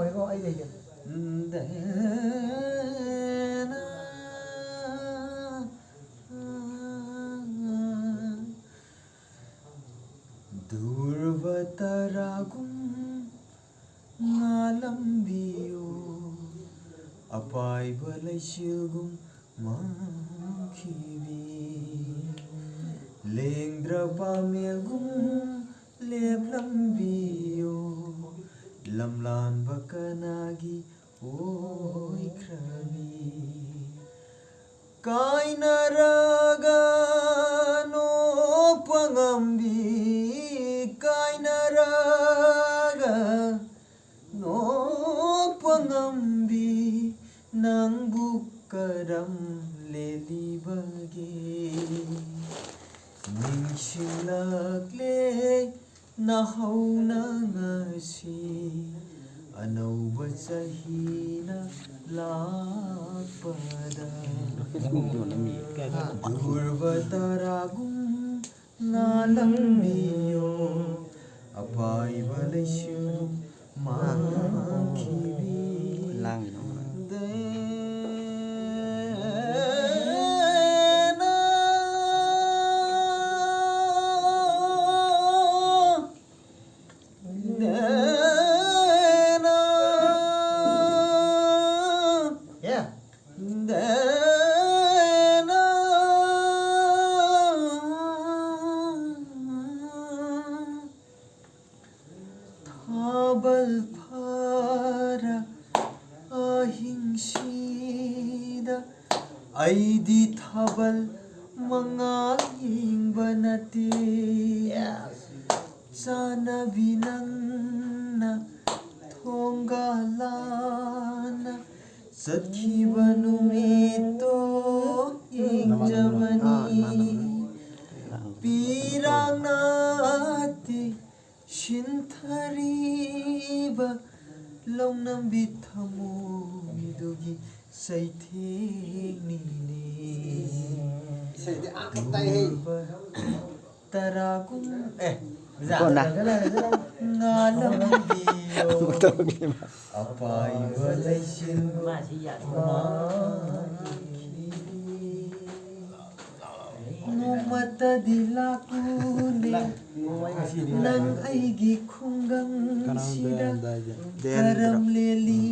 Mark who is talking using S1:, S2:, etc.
S1: ꯉꯥꯎꯔꯦꯀꯣ ꯑꯩ ꯂꯩꯒꯦ
S2: ꯗꯨꯔꯕ ꯇꯔꯥꯒꯨꯝ ꯉꯥꯂꯝꯕꯤꯌꯨ ꯑꯄꯥꯏꯕ ꯂꯩꯆꯤꯜꯒꯨꯝ ꯃꯥꯡꯈꯤꯕꯤ ꯂꯦꯡꯗ꯭ꯔꯕ ꯃꯦꯜꯒꯨꯝ ꯂꯦꯞꯂꯝꯕꯤꯌꯨ ꯂꯝꯂꯥꯟꯕ ꯀꯅꯥꯒꯤ ꯑꯣꯏꯈ꯭ꯔꯕꯤ ꯀꯥꯏꯅꯔꯒ ꯅꯣꯛꯄ ꯉꯝꯕꯤ ꯀꯥꯏꯅꯔꯒ ꯅꯣꯛꯄ ꯉꯝꯕꯤ ꯅꯪꯕꯨ ꯀꯔꯝ ꯂꯦꯜꯂꯤꯕꯒꯦ ꯅꯤꯡꯁꯤꯡꯂꯛꯂꯦ ꯅꯍꯧꯅ ꯉꯁꯤ ꯑꯅꯧꯕ ꯆꯍꯤꯅ ꯂꯥꯛꯄꯗ ꯗꯨꯔꯕ ꯇꯔꯥꯒꯨꯝ ꯉꯥꯂꯝꯕꯤꯌꯣ ꯑꯄꯥꯏꯕ ꯂꯩꯆꯤꯜꯒꯨꯝ ꯃꯥꯡꯈꯤꯕꯤ ꯊꯥꯕꯜ ꯐꯔ ꯑꯍꯤꯡꯁꯤꯗ ꯑꯩꯗꯤ ꯊꯥꯕꯜ ꯃꯉꯥꯜ ꯌꯦꯡꯕ ꯅꯠꯇꯦ ꯆꯥꯅꯕꯤ ꯅꯪꯅ ꯊꯣꯡꯒꯥꯜꯂꯥꯅ ꯆꯠꯈꯤꯕ ꯅꯨꯃꯤꯠꯇꯣ ꯌꯦꯡꯖꯕꯅꯤ ꯄꯤꯔꯥꯡ ꯅꯠꯇꯦ ꯁꯤꯟꯊꯔꯤꯕ ꯂꯧꯅꯝꯕꯤ ꯊꯃꯣꯏꯗꯨꯒꯤ ꯆꯩꯊꯦꯡꯅꯤꯅꯦ ꯗꯨꯔꯕ ꯇꯔꯥꯒꯨꯝ ꯉꯥꯂꯝꯕꯤꯌꯣ ꯑꯄꯥꯏꯕ ꯂꯩꯆꯤꯜꯒꯨꯝ ꯅꯣꯡꯃꯇꯗꯤ ꯂꯥꯛꯂꯨꯅꯦ ꯅꯪ ꯑꯩꯒꯤ ꯈꯨꯡꯒꯪꯁꯤꯗ ꯀꯔꯝ ꯂꯦꯜꯂꯤ